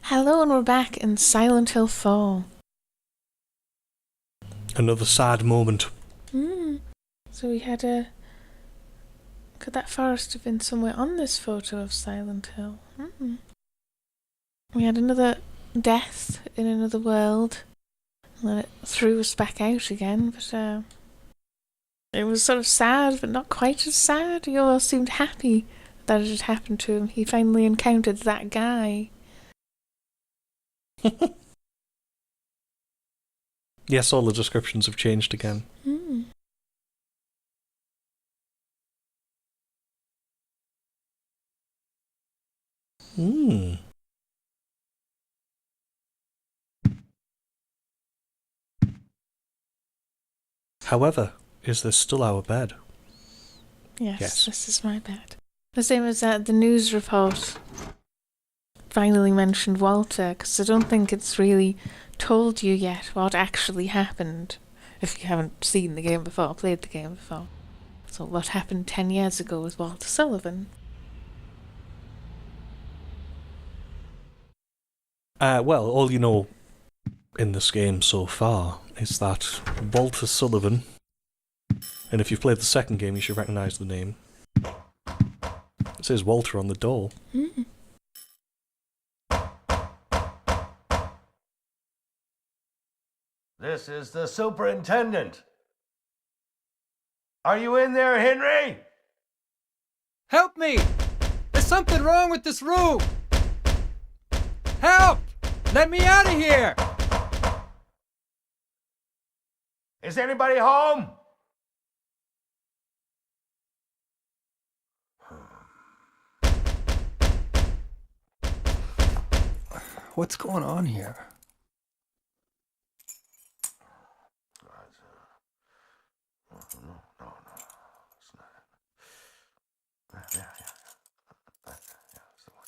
Hello, and we're back in Silent Hill 4. Another sad moment. So we had a... Could that forest have been somewhere on this photo of Silent Hill? We had another death in another world. And then it threw us back out again, but it was sort of sad, but not quite as sad. He almost seemed happy that it had happened to him. He finally encountered that guy. Yes, all the descriptions have changed again. However, is this still our bed? Yes, this is my bed. The same as the news report finally mentioned Walter, because I don't think it's really told you yet what actually happened, if you haven't seen the game before, played the game before. So what happened 10 years ago with Walter Sullivan? Well, all you know in this game so far is that Walter Sullivan, and if you've played the second game you should recognise the name. It says Walter on the door. This is the superintendent. Are you in there, Henry? Help me! There's something wrong with this room! Help! Let me out of here! Is anybody home? What's going on here? No, it's not. Yeah. That's the one.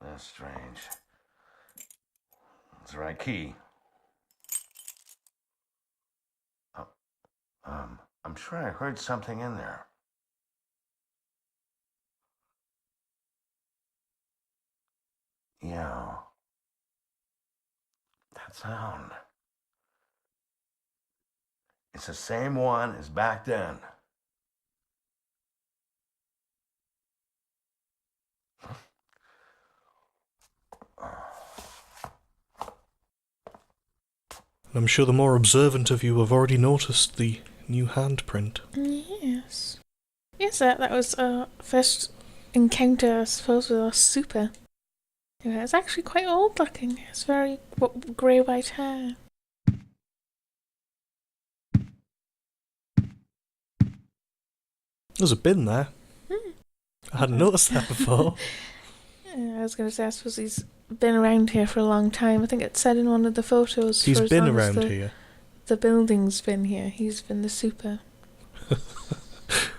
That's strange. That's the right key. I'm sure I heard something in there. Yeah. That sound. It's the same one as back then. I'm sure the more observant of you have already noticed the new handprint. Yes. Yes, that was our first encounter, I suppose, with our super. Yeah, it's actually quite old looking. It's very grey-white hair. There's a bin there. I hadn't noticed that before. I was going to say, I suppose he's been around here for a long time. I think it said in one of the photos. He's been around here. The building's been here. He's been the super.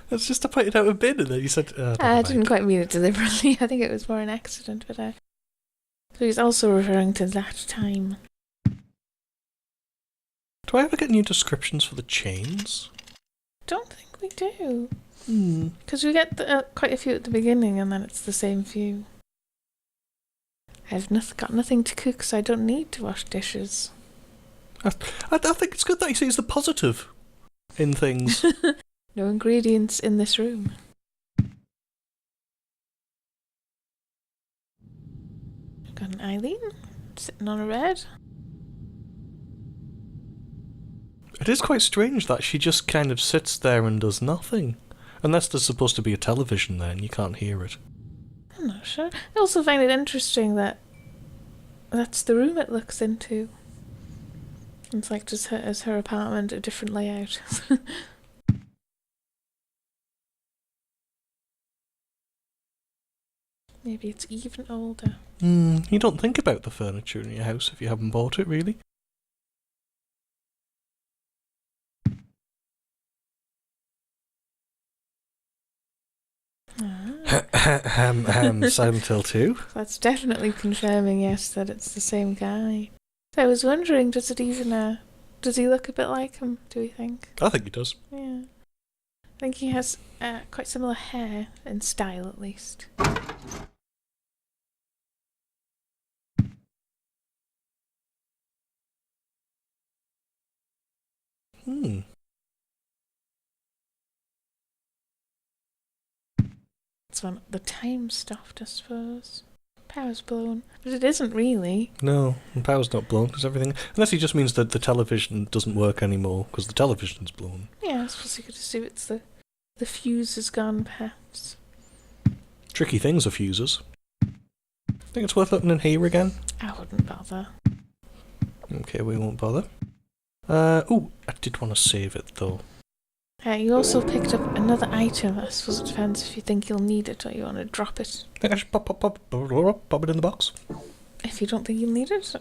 That's just I pointed out a bin and then you said... I didn't quite mean it deliberately. I think it was more an accident, but so he's also referring to that time. Do I ever get new descriptions for the chains? Don't think we do. Because we get quite a few at the beginning and then it's the same few. I've got nothing to cook, so I don't need to wash dishes. I think it's good that he sees the positive in things. No ingredients in this room. We've got an Eileen sitting on a bed. It is quite strange that she just kind of sits there and does nothing. Unless there's supposed to be a television there and you can't hear it. I'm not sure. I also find it interesting that that's the room it looks into. It's like just her apartment, a different layout. Maybe it's even older. You don't think about the furniture in your house if you haven't bought it, really. Silent Hill 2? That's definitely confirming, yes, that it's the same guy. So I was wondering, does he look a bit like him, do we think? I think he does. Yeah. I think he has quite similar hair, in style at least. It's when the time stopped, I suppose. Power's blown. But it isn't really. No, the power's not blown, because everything... Unless he just means that the television doesn't work anymore, because the television's blown. Yeah, I suppose you could assume it's the fuse is gone, perhaps. Tricky things are fuses. Think it's worth looking in here again? I wouldn't bother. Okay, we won't bother. Oh, I did want to save it, though. You also picked up another item. I suppose it depends if you think you'll need it or you want to drop it. I think I should pop it in the box. If you don't think you'll need it.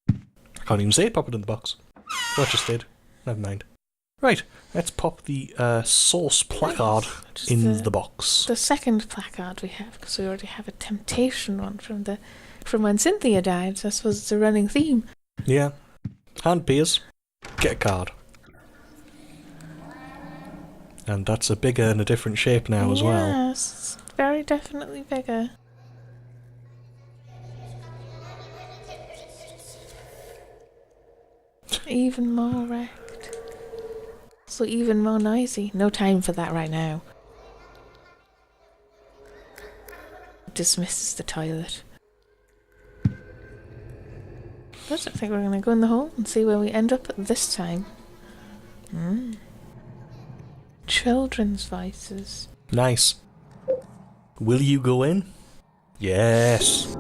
I can't even say it, pop it in the box. Well, I just did. Never mind. Right, let's pop the source placard in the box. The second placard we have, because we already have a temptation one from when Cynthia died, so I suppose it's a running theme. Yeah. Hand beers. Get a card. And that's a bigger and a different shape now as well. Yes, very definitely bigger. Even more wrecked. So even more noisy. No time for that right now. Dismisses the toilet. But I think we're going to go in the hole and see where we end up this time. Children's voices. Nice. Will you go in? Yes.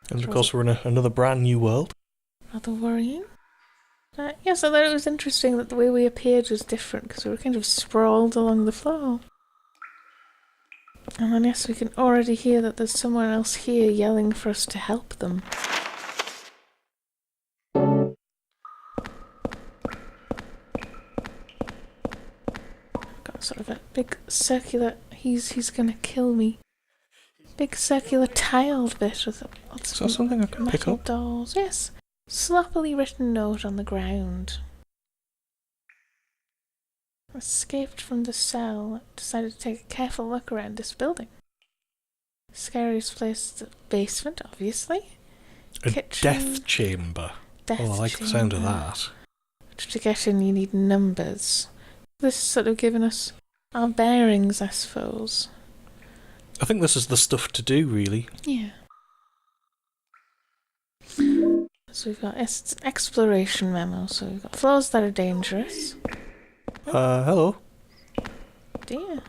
And of course we're in another brand new world. Rather worrying. Yes, I thought it was interesting that the way we appeared was different because we were kind of sprawled along the floor. And then yes, we can already hear that there's someone else here yelling for us to help them. Got sort of a big circular, he's gonna kill me. Big circular tiled bit with lots Is that something I can pick metal up? dolls. Yes. Sloppily written note on the ground. Escaped from the cell. Decided to take a careful look around this building. Scariest place is the basement, obviously. A Kitchen. death chamber. Death Oh, I like the sound of chamber. that. To get in, you need numbers. This is sort of giving us our bearings, I suppose. I think this is the stuff to do, really. Yeah. So we've got it's an exploration memo. So we've got floors that are dangerous. Hello. Dear,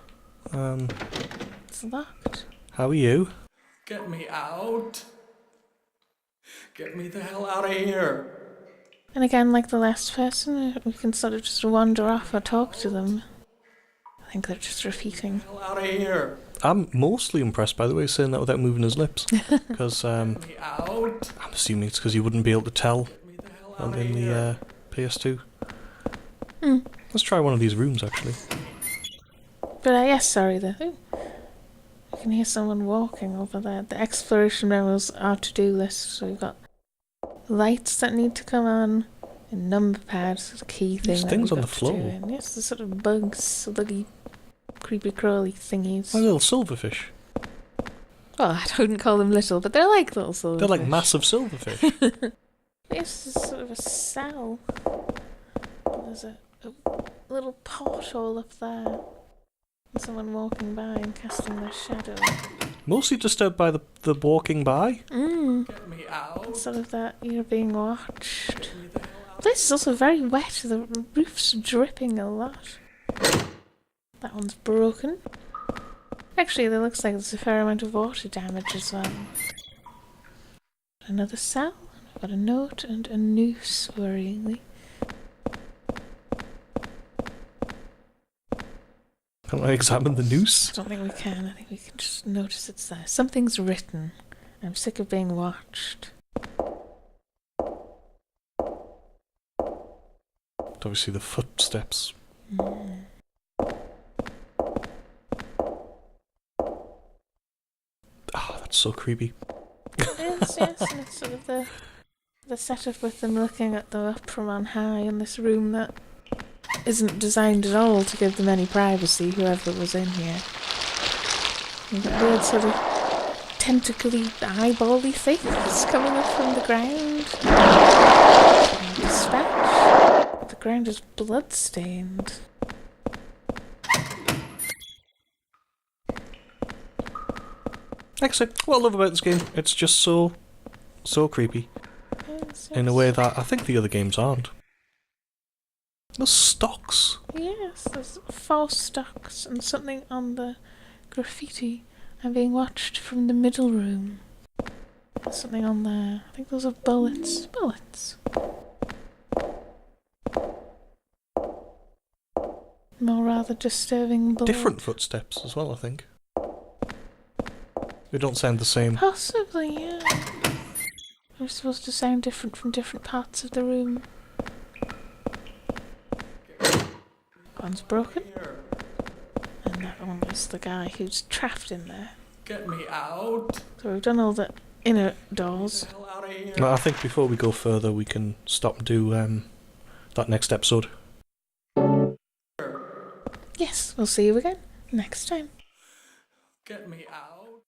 it's locked. How are you? Get me out. Get me the hell out of here. And again, like the last person, we can sort of just wander off or talk to them. I think they're just repeating. Hell out of here. I'm mostly impressed, by the way, saying that without moving his lips. Because Get me out. I'm assuming it's because you wouldn't be able to tell Get me the hell out of in here. the PS2. Let's try one of these rooms, actually. But yes, sorry, we You can hear someone walking over there. The exploration memos are to-do list, so we've got lights that need to come on, a number pad, the key thing. There's that things we've on the got to do, floor. and yes, the sort of bugs, buggy, creepy crawly thingies. Like little silverfish. Well, I wouldn't call them little, but they're like little silverfish. They're like massive silverfish. This is sort of a cell. There's a little porthole up there. And someone walking by and casting their shadow. Mostly disturbed by the walking by. Get me out. Sort of that you're being watched. Get me the hell out. This is also very wet. The roof's dripping a lot. That one's broken. Actually, there looks like there's a fair amount of water damage as well. Another cell. I've got a note and a noose, worryingly. Can I examine the noose? I don't think we can. I think we can just notice it's there. Something's written. I'm sick of being watched. Obviously the footsteps. Ah, that's so creepy. Yes, and it's sort of the setup with them looking at them up from on high in this room that isn't designed at all to give them any privacy, whoever was in here. You've got weird sort of tentacly, eyebally things coming up from the ground. Dispatch. The ground is blood-stained. Like I said, what I love about this game, it's just so creepy. Yes, In a way that I think the other games aren't. There's stocks. Yes, there's 4 stocks and something on the graffiti. I'm being watched from the middle room. There's something on there. I think those are bullets. Bullets. More rather disturbing bullets. Different footsteps as well, I think. They don't sound the same. Possibly, yeah. They're supposed to sound different from different parts of the room. One's broken. And that one was the guy who's trapped in there. Get me out. So we've done all the inner doors. Get the hell out of here. No, I think before we go further, we can stop and do that next episode. Yes, we'll see you again next time. Get me out.